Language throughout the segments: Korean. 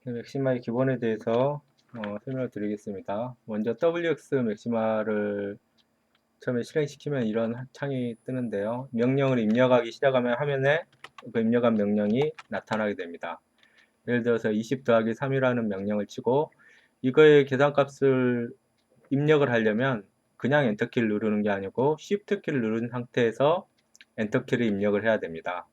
맥시마의 기본에 대해서 설명을 드리겠습니다. 먼저 WX 맥시마를 처음에 실행시키면 이런 창이 뜨는데요. 명령을 입력하기 시작하면 화면에 그 입력한 명령이 나타나게 됩니다. 예를 들어서 20 더하기 3이라는 명령을 치고 이거의 계산값을 입력을 하려면 그냥 엔터키를 누르는 게 아니고 Shift키를 누른 상태에서 엔터키를 입력을 해야 됩니다.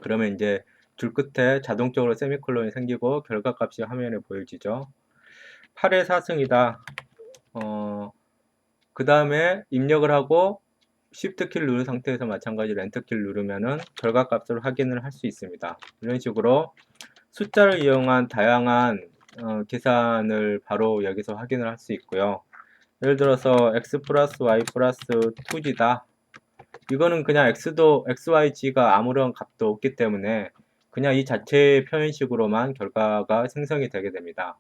그러면 이제 줄 끝에 자동적으로 세미콜론이 생기고 결과값이 화면에 보여지죠. 8의 4승이다. 그 다음에 입력을 하고 Shift 키를 누른 상태에서 마찬가지로 엔터 키를 누르면은 결과값을 확인을 할 수 있습니다. 이런 식으로 숫자를 이용한 다양한 계산을 바로 여기서 확인을 할 수 있고요. 예를 들어서 x 플러스 y 플러스 2g다. 이거는 그냥 x, y, g가 아무런 값도 없기 때문에 그냥 이 자체의 표현식으로만 결과가 생성이 되게 됩니다.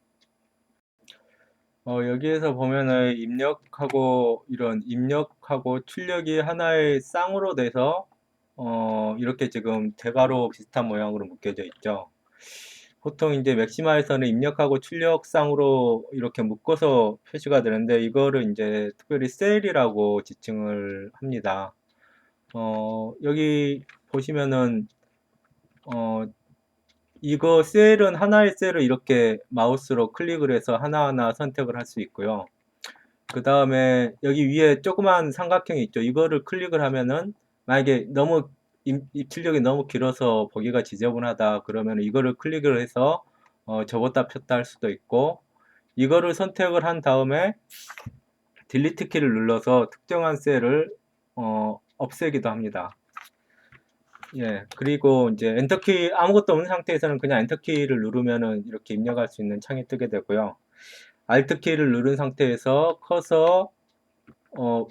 여기에서 보면은 이런 입력하고 출력이 하나의 쌍으로 돼서 이렇게 지금 대괄호 비슷한 모양으로 묶여져 있죠. 보통 이제 맥시마에서는 입력하고 출력 쌍으로 이렇게 묶어서 표시가 되는데 이거를 이제 특별히 셀이라고 지칭을 합니다. 여기 보시면은 이거 셀은 하나의 셀을 이렇게 마우스로 클릭을 해서 하나하나 선택을 할 수 있고요. 그 다음에 여기 위에 조그만 삼각형이 있죠. 이거를 클릭을 하면은 만약에 너무 입출력이 너무 길어서 보기가 지저분하다 그러면 이거를 클릭을 해서 접었다 폈다 할 수도 있고 이거를 선택을 한 다음에 딜리트 키를 눌러서 특정한 셀을 없애기도 합니다. 예, 그리고 이제 엔터키 아무것도 없는 상태에서는 그냥 엔터키를 누르면은 이렇게 입력할 수 있는 창이 뜨게 되고요. 알트키를 누른 상태에서 커서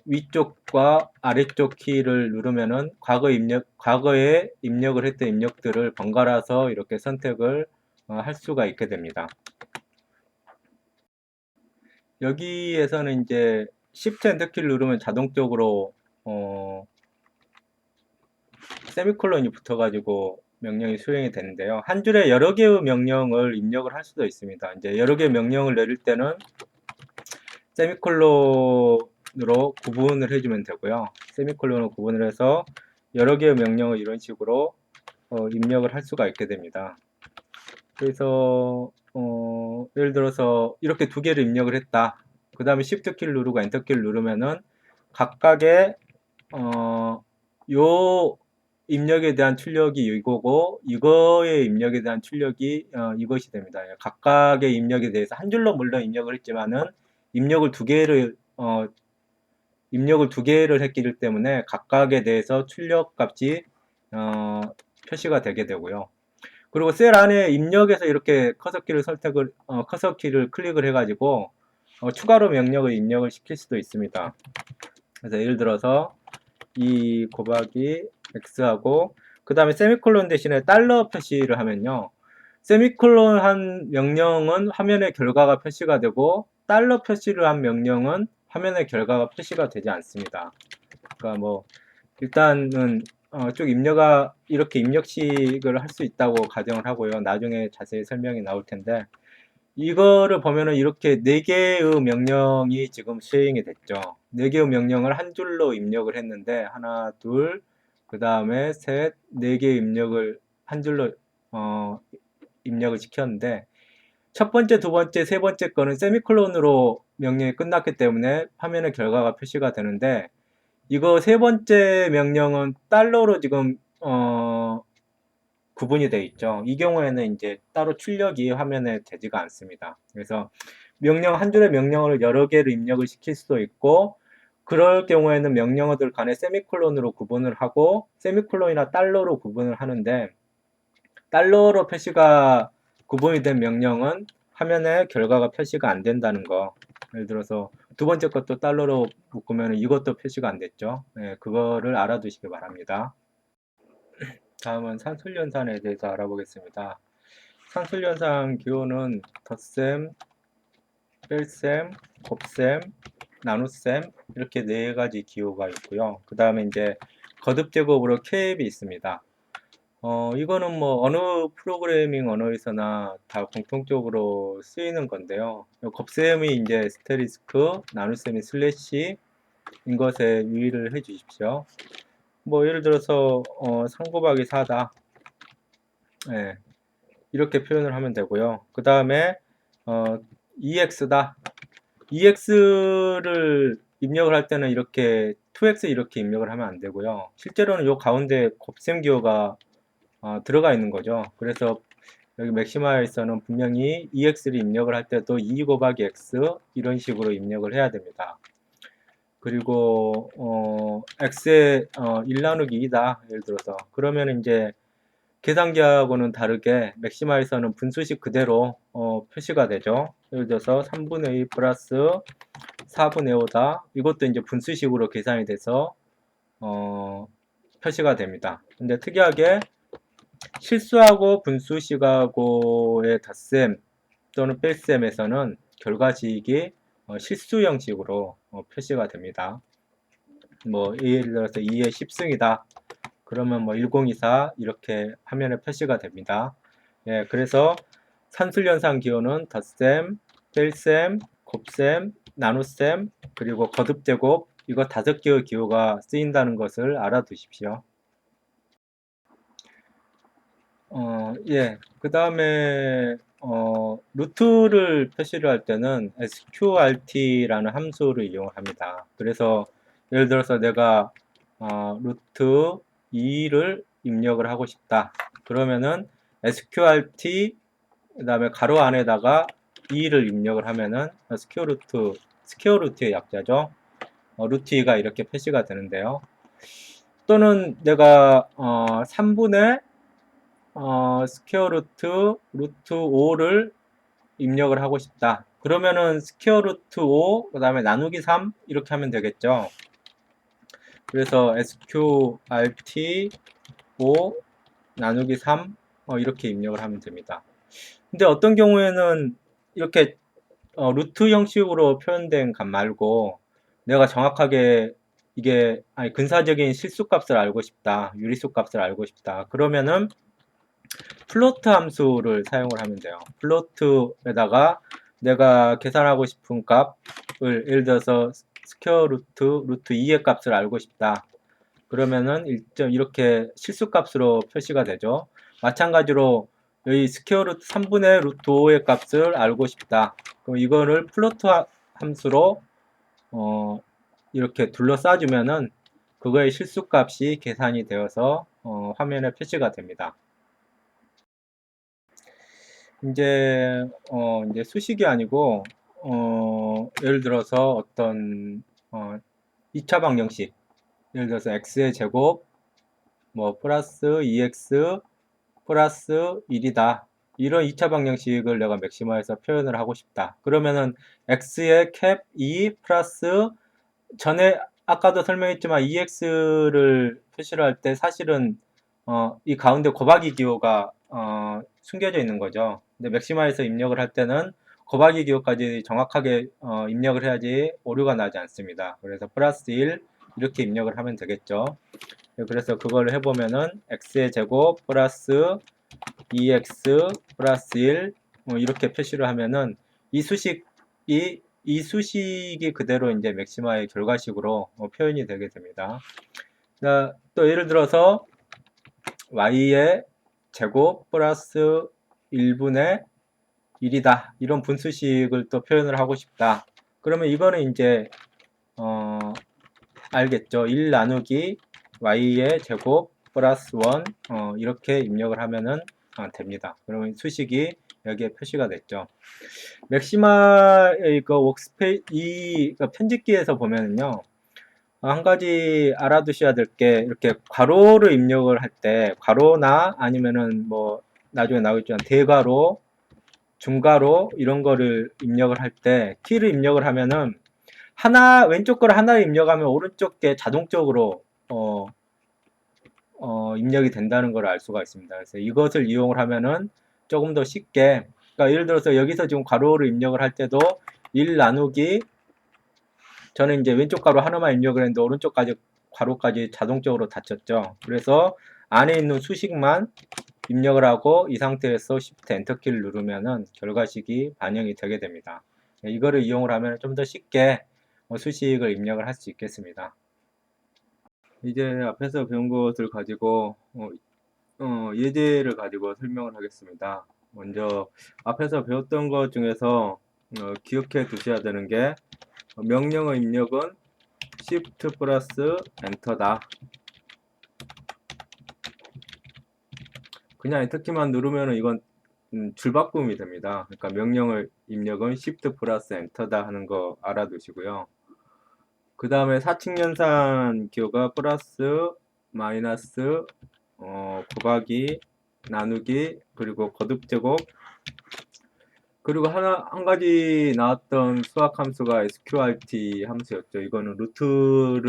위쪽과 아래쪽 키를 누르면은 과거에 입력을 했던 입력들을 번갈아서 이렇게 선택을 할 수가 있게 됩니다. 여기에서는 이제 Shift 엔터키를 누르면 자동적으로 세미콜론이 붙어가지고 명령이 수행이 되는데요. 한 줄에 여러 개의 명령을 입력을 할 수도 있습니다. 이제 여러 개의 명령을 내릴 때는 세미콜론으로 구분을 해주면 되고요. 세미콜론으로 구분을 해서 여러 개의 명령을 이런 식으로 입력을 할 수가 있게 됩니다. 그래서 예를 들어서 이렇게 두 개를 입력을 했다. 그 다음에 Shift 키를 누르고 엔터 키를 누르면은 각각의 요 입력에 대한 출력이 이거고 이거의 입력에 대한 출력이 이것이 됩니다. 각각의 입력에 대해서 한 줄로 물론 입력을 했지만은 입력을 두 개를 했기 때문에 각각에 대해서 출력 값이 표시가 되게 되고요. 그리고 셀 안에 입력에서 이렇게 커서 키를 클릭을 해가지고 추가로 명령을 입력을 시킬 수도 있습니다. 그래서 예를 들어서 이 곱하기 x하고 그 다음에 세미콜론 대신에 달러 표시를 하면요. 세미콜론 한 명령은 화면에 결과가 표시가 되고 달러 표시를 한 명령은 화면에 결과가 표시가 되지 않습니다. 그러니까 뭐 일단은 쭉 이렇게 입력식을 할 수 있다고 가정을 하고요. 나중에 자세히 설명이 나올 텐데 이거를 보면은 이렇게 4개의 명령이 지금 수행이 됐죠. 4개의 명령을 한 줄로 입력을 했는데 하나, 둘, 그 다음에 셋, 4개의 입력을 한 줄로 입력을 시켰는데 첫 번째, 두 번째, 세 번째 거는 세미콜론으로 명령이 끝났기 때문에 화면에 결과가 표시가 되는데 이거 세 번째 명령은 달러로 지금 구분이 되어 있죠. 이 경우에는 이제 따로 출력이 화면에 되지가 않습니다. 그래서 한 줄의 명령어를 여러 개를 입력을 시킬 수도 있고 그럴 경우에는 명령어들 간에 세미콜론으로 구분을 하고 세미콜론이나 달러로 구분을 하는데 달러로 표시가 구분이 된 명령은 화면에 결과가 표시가 안 된다는 거. 예를 들어서 두 번째 것도 달러로 묶으면 이것도 표시가 안 됐죠. 네, 그거를 알아두시기 바랍니다. 다음은 산술연산에 대해서 알아보겠습니다. 산술연산 기호는 덧셈, 뺄셈, 곱셈, 나눗셈 이렇게 네 가지 기호가 있고요. 그 다음에 이제 거듭제곱으로 캡이 있습니다. 이거는 뭐 어느 프로그래밍 언어에서나 다 공통적으로 쓰이는 건데요. 곱셈이 이제 스테리스크, 나눗셈이 슬래시인 것에 유의를 해 주십시오. 뭐 예를 들어서 3 곱하기 4다. 예, 이렇게 표현을 하면 되고요. 그 다음에 2x다. EX를 입력을 할 때는 이렇게 2x 이렇게 입력을 하면 안 되고요. 실제로는 요 가운데 곱셈 기호가 들어가 있는 거죠. 그래서 여기 맥시마에서는 분명히 EX를 입력을 할 때도 2 곱하기 x 이런 식으로 입력을 해야 됩니다. 그리고 x의 1 나누기 2다. 예를 들어서 그러면 이제 계산기하고는 다르게 맥시마에서는 분수식 그대로 표시가 되죠. 예를 들어서 3분의 2 플러스 4분의 5다. 이것도 이제 분수식으로 계산이 돼서 표시가 됩니다. 근데 특이하게 실수하고 분수식하고의 덧셈 또는 뺄셈에서는 결과식이 실수 형식으로 표시가 됩니다. 뭐 예를 들어서 2의 10승이다. 그러면 뭐 1024 이렇게 화면에 표시가 됩니다. 예, 그래서 산술연산 기호는 덧셈, 뺄셈, 곱셈, 나눗셈, 그리고 거듭제곱 이거 5개의 기호가 쓰인다는 것을 알아두십시오. 예, 그 다음에 루트를 표시를 할 때는 sqrt라는 함수를 이용합니다. 그래서 예를 들어서 내가 루트 2를 입력을 하고 싶다. 그러면은 sqrt 그 다음에 가로 안에다가 2를 입력을 하면은 스퀘어루트의 약자죠. 루트 2가 이렇게 표시가 되는데요. 또는 내가 3분의 스퀘어 루트 5를 입력을 하고 싶다. 그러면은 스퀘어 루트 5, 그 다음에 나누기 3 이렇게 하면 되겠죠. 그래서 sqrt 5 나누기 3 이렇게 입력을 하면 됩니다. 근데 어떤 경우에는 이렇게 루트 형식으로 표현된 값 말고 내가 정확하게 이게 근사적인 실수값을 알고 싶다, 유리수 값을 알고 싶다. 그러면은 플로트 함수를 사용을 하면 돼요. 플로트에다가 내가 계산하고 싶은 값을 예를 들어서 스퀘어 루트 2의 값을 알고 싶다. 그러면은 이렇게 실수값으로 표시가 되죠. 마찬가지로 여기 스퀘어 루트 3분의 루트 5의 값을 알고 싶다. 그럼 이거를 플로트 함수로 이렇게 둘러싸주면은 그거의 실수값이 계산이 되어서 화면에 표시가 됩니다. 이제 수식이 아니고 예를 들어서 어떤 2차 방정식 예를 들어서 x의 제곱 뭐 플러스 2x 플러스 1이다. 이런 2차 방정식을 내가 맥시마에서 표현을 하고 싶다. 그러면은 x의 캡 2 플러스 전에 아까도 설명했지만 2x를 표시를 할 때 사실은 이 가운데 곱하기 기호가 숨겨져 있는 거죠. 근데 맥시마에서 입력을 할 때는 곱하기 기호까지 정확하게 입력을 해야지 오류가 나지 않습니다. 그래서 플러스 1 이렇게 입력을 하면 되겠죠. 그래서 그걸 해보면은 x의 제곱 플러스 2x 플러스 1 이렇게 표시를 하면은 이 수식이 그대로 이제 맥시마의 결과식으로 표현이 되게 됩니다. 또 예를 들어서 y의 제곱 플러스 1분의 1이다. 이런 분수식을 또 표현을 하고 싶다. 그러면 이거는 이제 알겠죠. 1 나누기 y의 제곱 플러스 1 이렇게 입력을 하면은 됩니다. 그러면 수식이 여기에 표시가 됐죠. 맥시마의 그 워크스페이스 편집기에서 보면은요. 한 가지 알아두셔야 될 게 이렇게 괄호를 입력을 할 때 괄호나 아니면은 뭐 나중에 나오겠지만 대괄호, 중괄호 이런 거를 입력을 할 때 키를 입력을 하면은 왼쪽 거를 하나를 입력하면 오른쪽 게 자동적으로 입력이 된다는 걸 알 수가 있습니다. 그래서 이것을 이용을 하면은 조금 더 쉽게 그러니까 예를 들어서 여기서 지금 괄호를 입력을 할 때도 1 나누기 저는 이제 왼쪽 괄호 하나만 입력을 했는데 오른쪽까지 괄호까지 자동적으로 닫혔죠. 그래서 안에 있는 수식만 입력을 하고 이 상태에서 Shift 엔터키를 누르면은 결과식이 반영이 되게 됩니다. 이거를 이용을 하면 좀 더 쉽게 수식을 입력을 할 수 있겠습니다. 이제 앞에서 배운 것을 가지고 예제를 가지고 설명을 하겠습니다. 먼저 앞에서 배웠던 것 중에서 기억해 두셔야 되는 게 명령어 입력은 Shift 플러스 엔터다. 그냥 엔터키만 누르면 이건 줄바꿈이 됩니다. 그러니까 명령어 입력은 Shift 플러스 엔터다 하는 거 알아두시고요. 그 다음에 사칙연산 기호가 플러스, 마이너스, 곱하기, 나누기, 그리고 거듭제곱, 그리고 한 가지 나왔던 수학 함수가 sqrt 함수였죠. 이거는 루트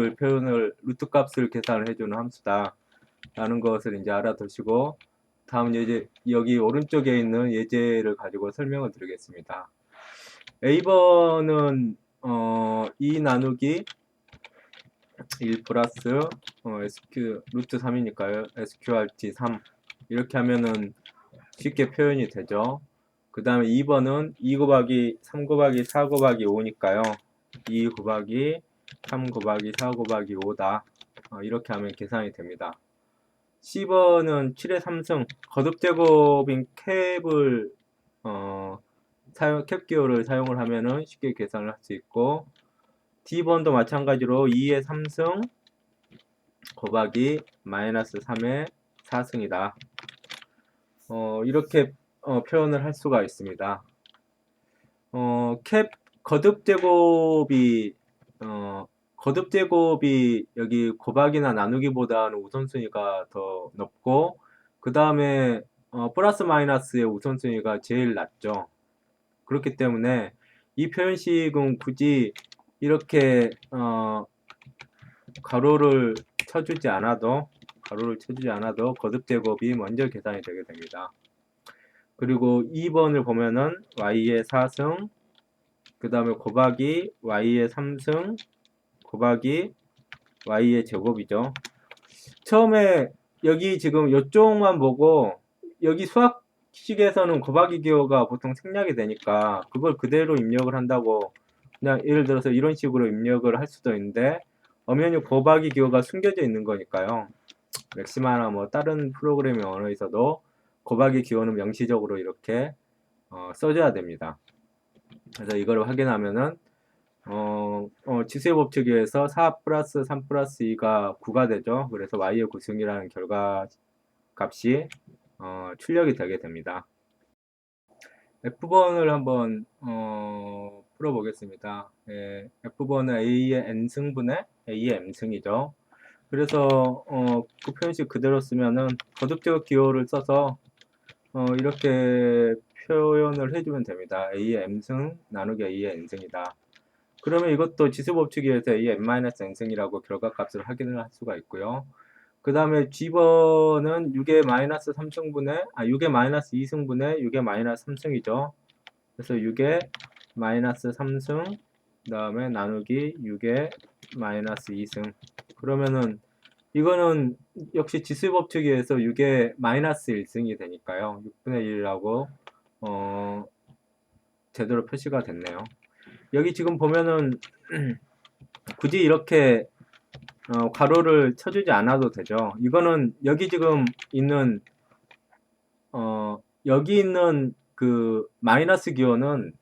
값을 계산을 해주는 함수다. 라는 것을 이제 알아두시고, 다음 예제, 여기 오른쪽에 있는 예제를 가지고 설명을 드리겠습니다. A번은, 2 나누기 1 플러스, 루트 3이니까요. sqrt 3. 이렇게 하면은 쉽게 표현이 되죠. 그 다음에 2번은 2 곱하기 3 곱하기 4 곱하기 5니까요. 2 곱하기 3 곱하기 4 곱하기 5다. 이렇게 하면 계산이 됩니다. C번은 7의 3승, 거듭제곱인 캡을, 캡 기호를 사용을 하면은 쉽게 계산을 할 수 있고, D번도 마찬가지로 2의 3승 곱하기 마이너스 3의 4승이다. 이렇게 표현을 할 수가 있습니다. 캡 거듭제곱이 여기 곱하기나 나누기보다는 우선순위가 더 높고, 그 다음에 플러스 마이너스의 우선순위가 제일 낮죠. 그렇기 때문에 이 표현식은 굳이 이렇게 가로를 쳐주지 않아도 거듭제곱이 먼저 계산이 되게 됩니다. 그리고 2번을 보면은 y의 4승, 그 다음에 곱하기 y의 3승, 곱하기 y의 제곱이죠. 처음에 여기 지금 이쪽만 보고, 여기 수학식에서는 곱하기 기호가 보통 생략이 되니까 그걸 그대로 입력을 한다고, 그냥 예를 들어서 이런 식으로 입력을 할 수도 있는데, 엄연히 곱하기 기호가 숨겨져 있는 거니까요. 맥시마나 뭐 다른 프로그래밍 언어에서도 곱하기 기호는 명시적으로 이렇게 써줘야 됩니다. 그래서 이걸 확인하면은 지수의 법칙에 의해서 4 플러스 3 플러스 2가 9가 되죠. 그래서 y의 9승이라는 결과 값이 출력이 되게 됩니다. F번을 한번 풀어보겠습니다. 예, F번은 A의 n승분의 A의 m승이죠. 그래서 그 표현식 그대로 쓰면은 거듭제곱 기호를 써서 이렇게 표현을 해주면 됩니다. A의 m승 나누기 A의 n승이다. 그러면 이것도 지수법칙에 의해서 A의 n-n승이라고 결과값을 확인을 할 수가 있고요. 그 다음에 G번은 6의 마이너스 3승분의 6의 마이너스 2승분의 6의 마이너스 3승이죠. 그래서 6의 마이너스 3승 그 다음에 나누기 6의 마이너스 2승. 그러면은 이거는 역시 지수법칙에 의해서 6의 마이너스 1승이 되니까요. 6분의 1이라고 제대로 표시가 됐네요. 여기 지금 보면은 굳이 이렇게 괄호를 쳐주지 않아도 되죠. 이거는 여기 지금 있는 여기 있는 그 마이너스 기호는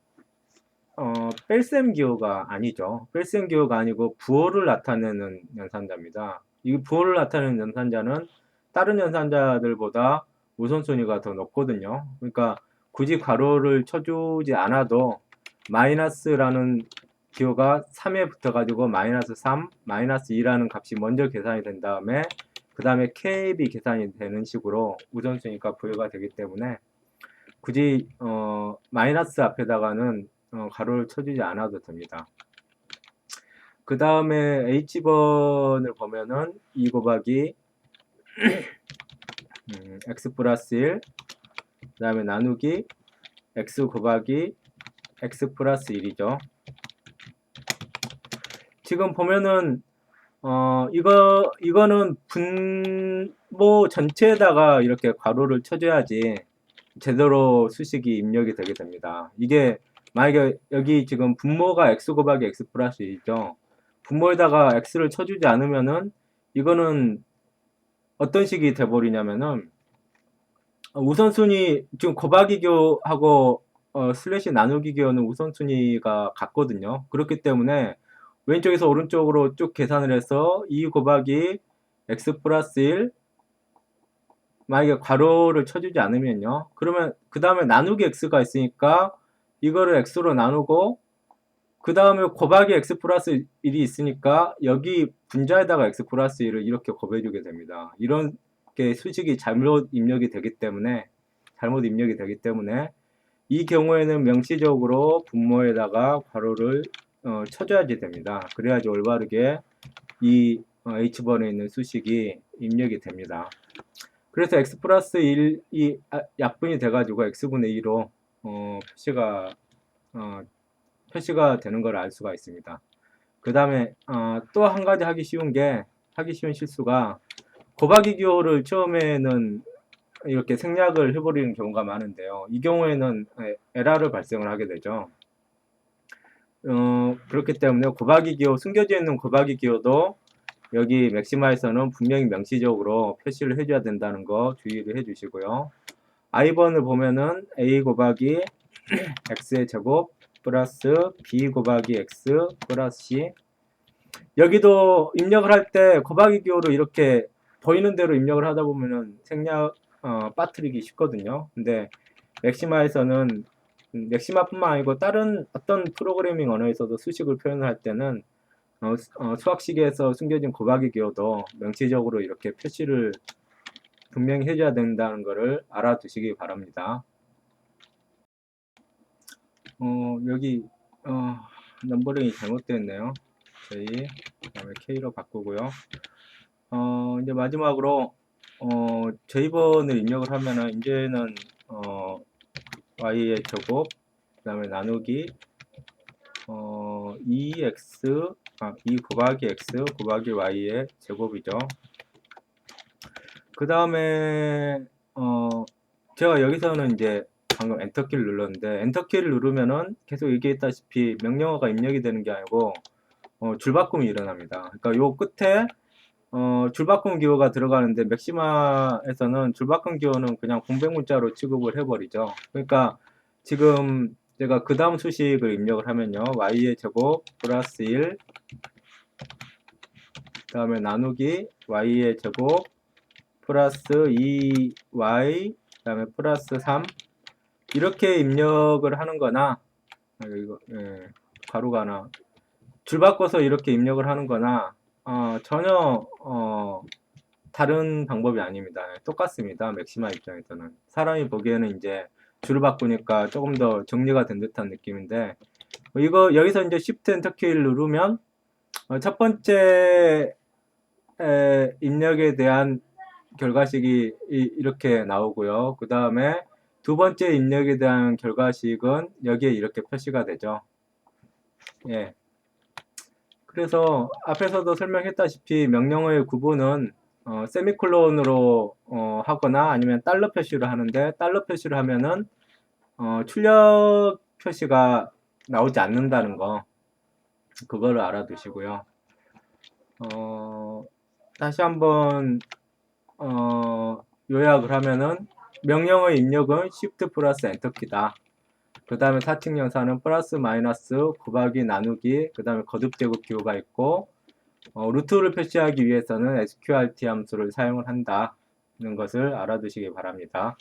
뺄셈 기호가 아니죠. 뺄셈 기호가 아니고 부호를 나타내는 연산자입니다. 이 부호를 나타내는 연산자는 다른 연산자들보다 우선순위가 더 높거든요. 그러니까 굳이 괄호를 쳐주지 않아도 마이너스라는 기호가 3에 붙어가지고 마이너스 3, 마이너스 2라는 값이 먼저 계산이 된 다음에 그 다음에 캡이 계산이 되는 식으로 우선순위가 부여가 되기 때문에 굳이 마이너스 앞에다가는 가로를 쳐주지 않아도 됩니다. 그 다음에 H번을 보면은 2 곱하기 x 플러스 1, 그 다음에 나누기 x 곱하기 x 플러스 1이죠. 지금 보면은 이거는 분모 전체에다가 이렇게 괄호를 쳐줘야지 제대로 수식이 입력이 되게 됩니다. 이게 만약에 여기 지금 분모가 x 곱하기 x 플러스 1이죠. 분모에다가 x를 쳐주지 않으면은 이거는 어떤 식이 돼버리냐면은 우선순위 지금 곱하기교하고 슬래시 나누기교는 우선순위가 같거든요. 그렇기 때문에 왼쪽에서 오른쪽으로 쭉 계산을 해서 2 곱하기 x 플러스 1 만약에 괄호를 쳐주지 않으면요. 그러면 그 다음에 나누기 x가 있으니까 이거를 x로 나누고 그 다음에 곱하기 x 플러스 1이 있으니까 여기 분자에다가 x 플러스 1을 이렇게 곱해주게 됩니다. 이런 게 수식이 잘못 입력이 되기 때문에 이 경우에는 명시적으로 분모에다가 괄호를 쳐줘야지 됩니다. 그래야지 올바르게 이 h번에 있는 수식이 입력이 됩니다. 그래서 x 플러스 1이 약분이 돼가지고 x분의 2로 표시가 되는 걸 알 수가 있습니다. 그 다음에 또 한 가지 하기 쉬운 실수가 곱하기 기호를 처음에는 이렇게 생략을 해버리는 경우가 많은데요. 이 경우에는 에러를 발생을 하게 되죠. 그렇기 때문에 곱하기 기호, 숨겨져 있는 곱하기 기호도 여기 맥시마에서는 분명히 명시적으로 표시를 해줘야 된다는 거 주의를 해주시고요. i번을 보면은 a 곱하기 x의 제곱 플러스 b 곱하기 x 플러스 c, 여기도 입력을 할 때 곱하기 기호로 이렇게 보이는 대로 입력을 하다 보면은 생략 빠뜨리기 쉽거든요. 근데 맥시마에서는 맥시마뿐만 아니고 다른 어떤 프로그래밍 언어에서도 수식을 표현할 때는 수학식에서 숨겨진 곱하기 기호도 명시적으로 이렇게 표시를 분명히 해줘야 된다는 것을 알아두시기 바랍니다. 여기 넘버링이 잘못됐네요. J 그다음에 K로 바꾸고요. 이제 마지막으로 J번을 입력을 하면은 이제는 Y의 제곱 그다음에 나누기 2 곱하기 X 곱하기 Y의 제곱이죠. 그 다음에 제가 여기서는 이제 방금 엔터키를 눌렀는데 엔터키를 누르면은 계속 얘기했다시피 명령어가 입력이 되는 게 아니고 줄바꿈이 일어납니다. 그러니까 요 끝에 줄바꿈 기호가 들어가는데 맥시마에서는 줄바꿈 기호는 그냥 공백 문자로 취급을 해버리죠. 그러니까 지금 제가 그 다음 수식을 입력을 하면요. y의 제곱 플러스 1 그 다음에 나누기 y의 제곱 플러스 2y 그 다음에 플러스 3 이렇게 입력을 하는 거나 이거 가루가 하나 줄 바꿔서 이렇게 입력을 하는 거나 전혀 다른 방법이 아닙니다. 똑같습니다. 맥시마 입장에서는 사람이 보기에는 이제 줄을 바꾸니까 조금 더 정리가 된 듯한 느낌인데 이거 여기서 이제 Shift 엔터키를 누르면 첫 번째 입력에 대한 결과식이 이렇게 나오고요. 그 다음에 두 번째 입력에 대한 결과식은 여기에 이렇게 표시가 되죠. 예. 그래서 앞에서도 설명했다시피 명령어의 구분은 세미콜론으로 하거나 아니면 달러 표시를 하는데 달러 표시를 하면은 출력 표시가 나오지 않는다는 거 그거를 알아두시고요. 다시 한번 요약을 하면은 명령어의 입력은 Shift 플러스 엔터키다. 그 다음에 사칙 연산은 플러스 마이너스 곱하기 나누기 그 다음에 거듭 제곱 기호가 있고 루트를 표시하기 위해서는 sqrt 함수를 사용을 한다는 것을 알아두시기 바랍니다.